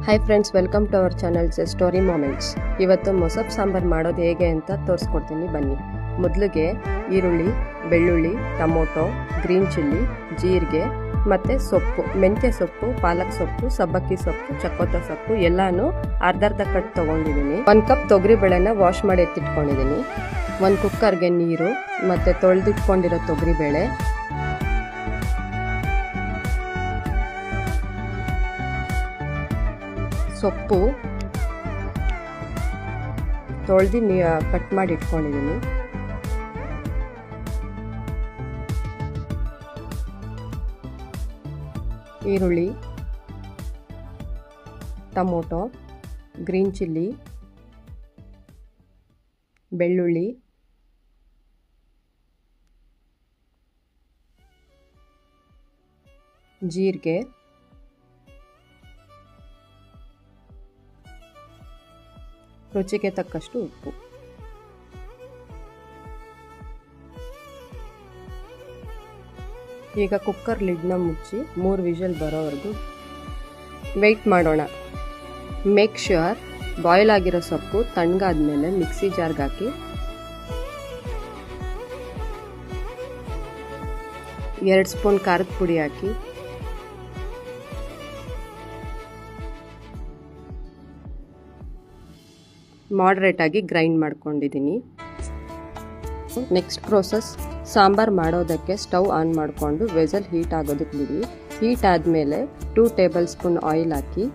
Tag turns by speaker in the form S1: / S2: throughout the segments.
S1: Hi friends, welcome to our channel's story moments. ಇವತ್ತು ಮೊಸಪ್ ಸಾಂಬಾರು ಮಾಡೋದು ಹೇಗೆ ಅಂತ ತೋರಿಸ್ಕೊಡ್ತೀನಿ ಬನ್ನಿ. ಮೊದಲಿಗೆ ಈರುಳ್ಳಿ, ಬೆಳ್ಳುಳ್ಳಿ, ಟೊಮೊಟೊ, ಗ್ರೀನ್ ಚಿಲ್ಲಿ, ಜೀರಿಗೆ ಮತ್ತು ಸೊಪ್ಪು, ಮೆಂತ್ಯ ಸೊಪ್ಪು, ಪಾಲಕ್ ಸೊಪ್ಪು, ಸಬ್ಬಕ್ಕಿ ಸೊಪ್ಪು, ಚಕ್ಕೋತ ಸೊಪ್ಪು ಎಲ್ಲನೂ ಅರ್ಧ ಕಟ್ ತೊಗೊಂಡಿದ್ದೀನಿ. 1 ಕಪ್ ತೊಗರಿಬೇಳೆನ ವಾಶ್ ಮಾಡಿ ಎತ್ತಿಟ್ಕೊಂಡಿದ್ದೀನಿ. 1 ಕುಕ್ಕರ್ಗೆ ನೀರು ಮತ್ತು ತೊಳೆದಿಟ್ಕೊಂಡಿರೋ ತೊಗರಿಬೇಳೆ, ಸೊಪ್ಪು ತೊಳೆದು ಕಟ್ ಮಾಡಿ ಇಟ್ಕೊಂಡಿದ್ದೀನಿ. ಈರುಳ್ಳಿ, ಟೊಮೊಟೊ, ಗ್ರೀನ್ ಚಿಲ್ಲಿ, ಬೆಳ್ಳುಳ್ಳಿ, ಜೀರಿಗೆ, ರುಚಿಗೆ ತಕ್ಕಷ್ಟು ಉಪ್ಪು. ಈಗ ಕುಕ್ಕರ್ ಲಿಡ್ನ ಮುಚ್ಚಿ 3 ವಿಷಲ್ ಬರೋವರೆಗೂ ವೆಯ್ಟ್ ಮಾಡೋಣ. ಮೇಕ್ ಶ್ಯೂರ್ ಬಾಯ್ಲ್ ಆಗಿರೋ ಸೊಪ್ಪು ತಣ್ಣಗಾದ್ಮೇಲೆ ಮಿಕ್ಸಿ ಜಾರ್ಗೆ ಹಾಕಿ 2 ಸ್ಪೂನ್ ಖಾರದ ಪುಡಿ ಹಾಕಿ ಮಾಡ್ರೇಟ್ ಆಗಿ ಗ್ರೈಂಡ್ ಮಾಡ್ಕೊಂಡಿದ್ದೀನಿ. ನೆಕ್ಸ್ಟ್ ಪ್ರೋಸೆಸ್, ಸಾಂಬಾರು ಮಾಡೋದಕ್ಕೆ ಸ್ಟವ್ ಆನ್ ಮಾಡಿಕೊಂಡು ವೆಸಲ್ ಹೀಟ್ ಆಗೋದಕ್ಕೆ ಬಿಡಿ. ಹೀಟ್ ಆದಮೇಲೆ 2 ಟೇಬಲ್ ಸ್ಪೂನ್ ಆಯಿಲ್ ಹಾಕಿ.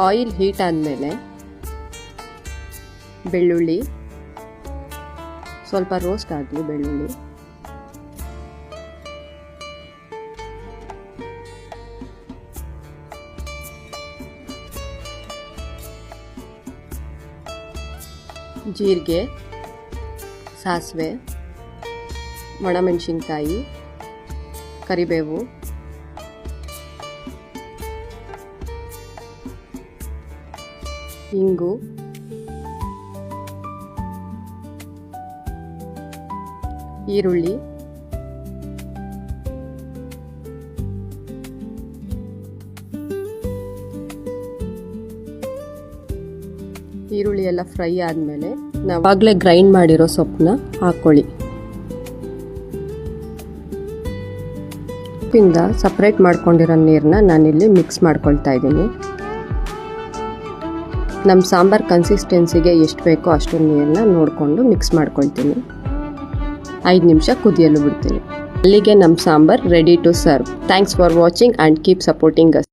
S1: ಆಯಿಲ್ ಹೀಟ್ ಆದಮೇಲೆ ಬೆಳ್ಳುಳ್ಳಿ ಸ್ವಲ್ಪ ರೋಸ್ಟ್ ಆಗಲಿ. ಬೆಳ್ಳುಳ್ಳಿ, ಜೀರಿಗೆ, ಸಾಸಿವೆ, ಒಣಮೆಣಸಿನ್ಕಾಯಿ, ಕರಿಬೇವು, ಇಂಗು, ಈರುಳ್ಳಿ, ಈರುಳ್ಳಿ ಎಲ್ಲ ಫ್ರೈ ಆದಮೇಲೆ ನಾವಾಗಲೇ ಗ್ರೈಂಡ್ ಮಾಡಿರೋ ಸೊಪ್ಪನ್ನ ಹಾಕ್ಕೊಳ್ಳಿ. ಸೊಪ್ಪಿಂದ ಸಪ್ರೇಟ್ ಮಾಡ್ಕೊಂಡಿರೋ ನೀರನ್ನ ನಾನಿಲ್ಲಿ ಮಿಕ್ಸ್ ಮಾಡ್ಕೊಳ್ತಾ ಇದ್ದೀನಿ. ನಮ್ಮ ಸಾಂಬಾರ್ ಕನ್ಸಿಸ್ಟೆನ್ಸಿಗೆ ಎಷ್ಟು ಬೇಕೋ ಅಷ್ಟು ನೀರನ್ನ ನೋಡಿಕೊಂಡು ಮಿಕ್ಸ್ ಮಾಡ್ಕೊಳ್ತೀನಿ. 5 ನಿಮಿಷ ಕುದಿಯಲು ಬಿಡ್ತೀನಿ. ಅಲ್ಲಿಗೆ ನಮ್ಮ sambar ready to serve. Thanks for watching and keep supporting us.